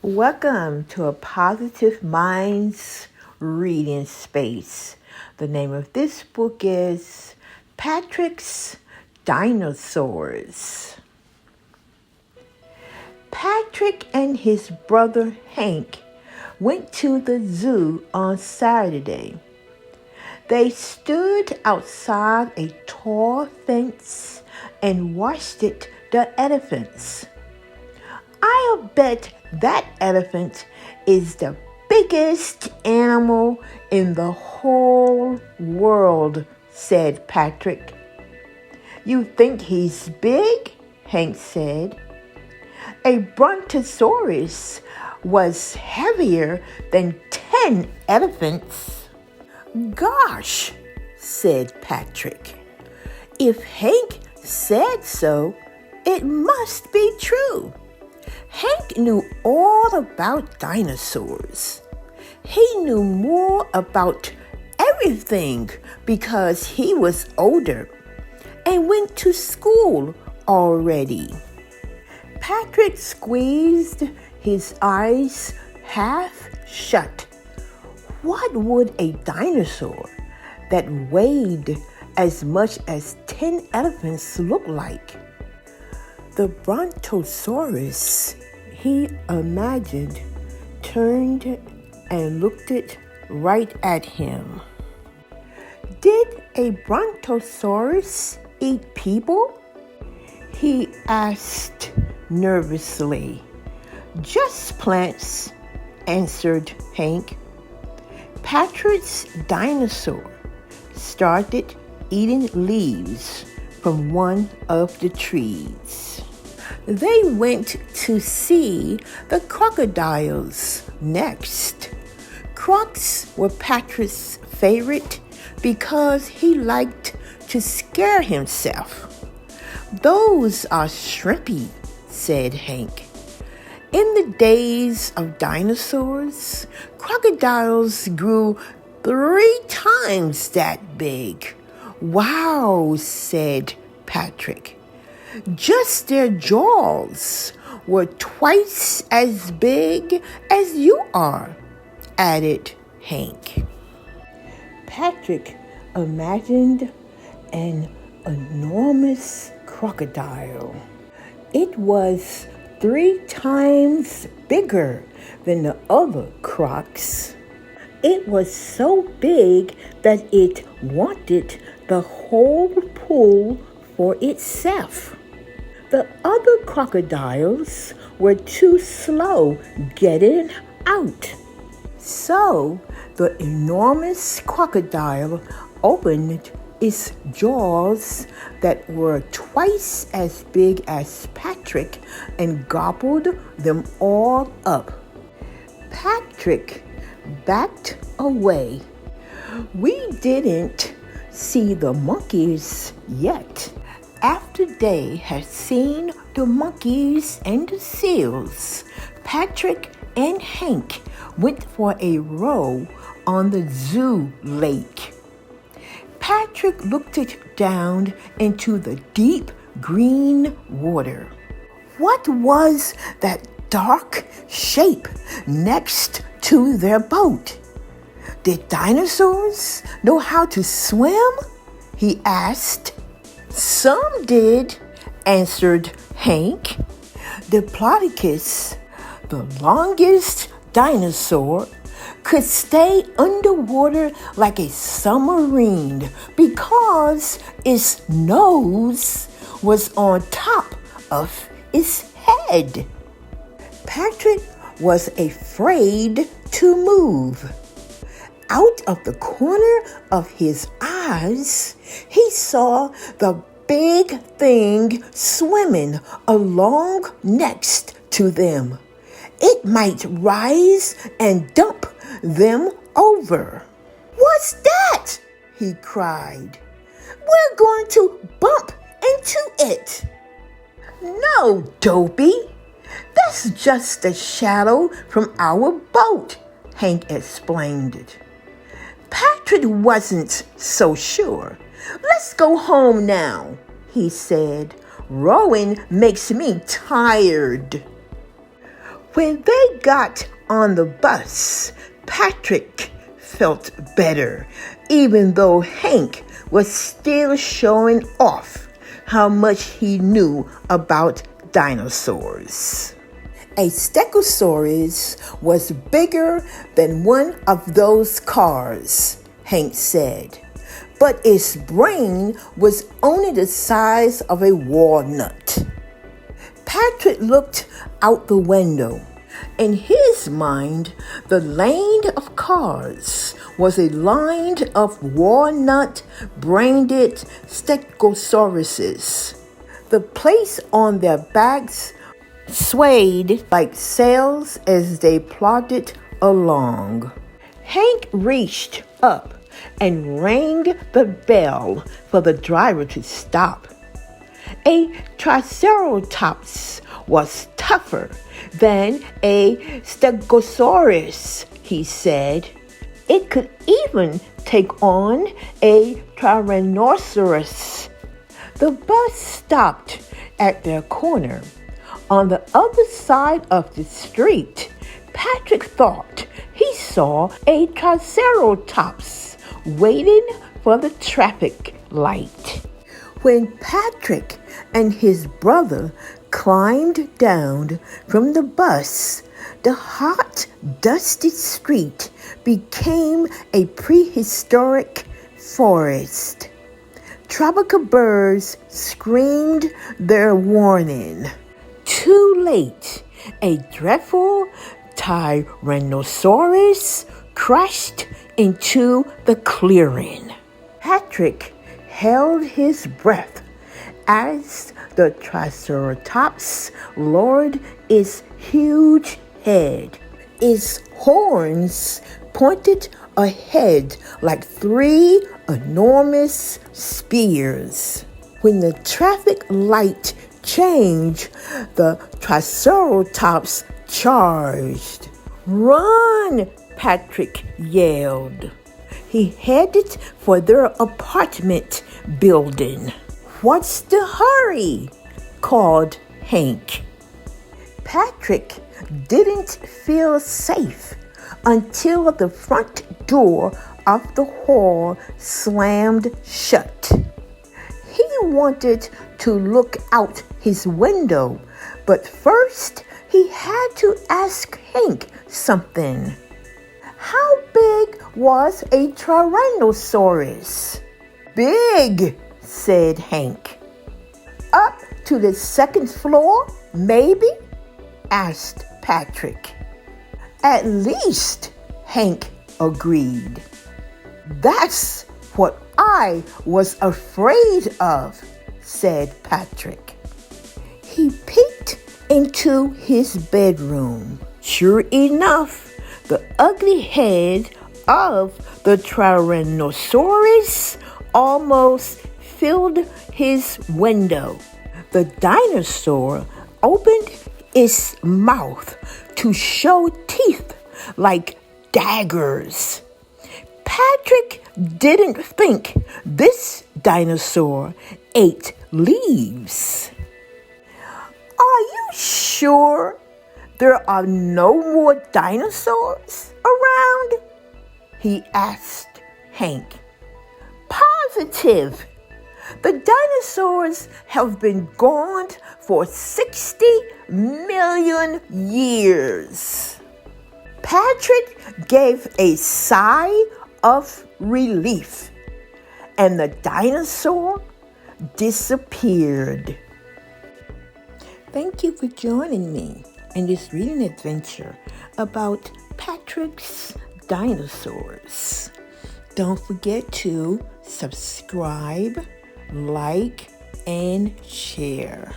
Welcome to a Positive Minds reading space. The name of this book is Patrick's Dinosaurs. Patrick and his brother Hank went to the zoo on Saturday. They stood outside a tall fence and watched the elephants. I'll bet that elephant is the biggest animal in the whole world, said Patrick. You think he's big? Hank said. A brontosaurus was heavier than 10 elephants. Gosh, said Patrick. If Hank said so, it must be true. Hank knew all about dinosaurs. He knew more about everything because he was older and went to school already. Patrick squeezed his eyes half shut. What would a dinosaur that weighed as much as 10 elephants look like? The brontosaurus, he imagined, turned and looked it right at him. Did a brontosaurus eat people? He asked nervously. Just plants, answered Hank. Patrick's dinosaur started eating leaves from one of the trees. They went to see the crocodiles next. Crocs were Patrick's favorite because he liked to scare himself. Those are shrimpy, said Hank. In the days of dinosaurs, crocodiles grew 3 times that big. Wow, said Patrick. Just their jaws were twice as big as you are, added Hank. Patrick imagined an enormous crocodile. It was 3 times bigger than the other crocs. It was so big that it wanted the whole pool for itself. The other crocodiles were too slow getting out. So the enormous crocodile opened its jaws that were twice as big as Patrick and gobbled them all up. Patrick backed away. We didn't see the monkeys yet. After they had seen the monkeys and the seals, Patrick and Hank went for a row on the zoo lake. Patrick looked down into the deep green water. What was that dark shape next to their boat? Did dinosaurs know how to swim? He asked. Some did, answered Hank. The Ploticus, the longest dinosaur, could stay underwater like a submarine because its nose was on top of its head. Patrick was afraid to move. Out of the corner of his eyes, he saw the big thing swimming along next to them. It might rise and dump them over. What's that? He cried. We're going to bump into it. No, dopey. That's just a shadow from our boat, Hank explained it. Patrick wasn't so sure. Let's go home now, he said. Rowing makes me tired. When they got on the bus, Patrick felt better, even though Hank was still showing off how much he knew about dinosaurs. A stegosaurus was bigger than one of those cars, Hank said, but its brain was only the size of a walnut. Patrick looked out the window. In his mind, the lane of cars was a line of walnut-brained stegosauruses. The plates on their backs swayed like sails as they plodded along. Hank reached up and rang the bell for the driver to stop. A Triceratops was tougher than a stegosaurus, he said. It could even take on a Tyrannosaurus. The bus stopped at their corner. On the other side of the street, Patrick thought he saw a Triceratops waiting for the traffic light. When Patrick and his brother climbed down from the bus, the hot, dusty street became a prehistoric forest. Tropical birds screamed their warning. Too late, a dreadful Tyrannosaurus crashed into the clearing. Patrick held his breath as the Triceratops lowered its huge head. Its horns pointed ahead like 3 enormous spears. When the traffic light changed, the Triceratops charged. "Run!" Patrick yelled. He headed for their apartment building. "What's the hurry?" called Hank. Patrick didn't feel safe until the front door of the hall slammed shut. He wanted to look out his window, but first he had to ask Hank something. How big was a Tyrannosaurus? "Big," said Hank. "Up to the 2nd floor, maybe?" asked Patrick. "At least," Hank agreed. "That's what I was afraid of," said Patrick. He peeked into his bedroom. Sure enough, the ugly head of the Tyrannosaurus almost filled his window. The dinosaur opened its mouth to show teeth like daggers. Patrick didn't think this dinosaur ate leaves. "Are you sure there are no more dinosaurs around?" he asked Hank. "Positive. The dinosaurs have been gone for 60 million years." Patrick gave a sigh of relief, and the dinosaur disappeared. Thank you for joining me in this reading adventure about Patrick's Dinosaurs. Don't forget to subscribe, like, and share.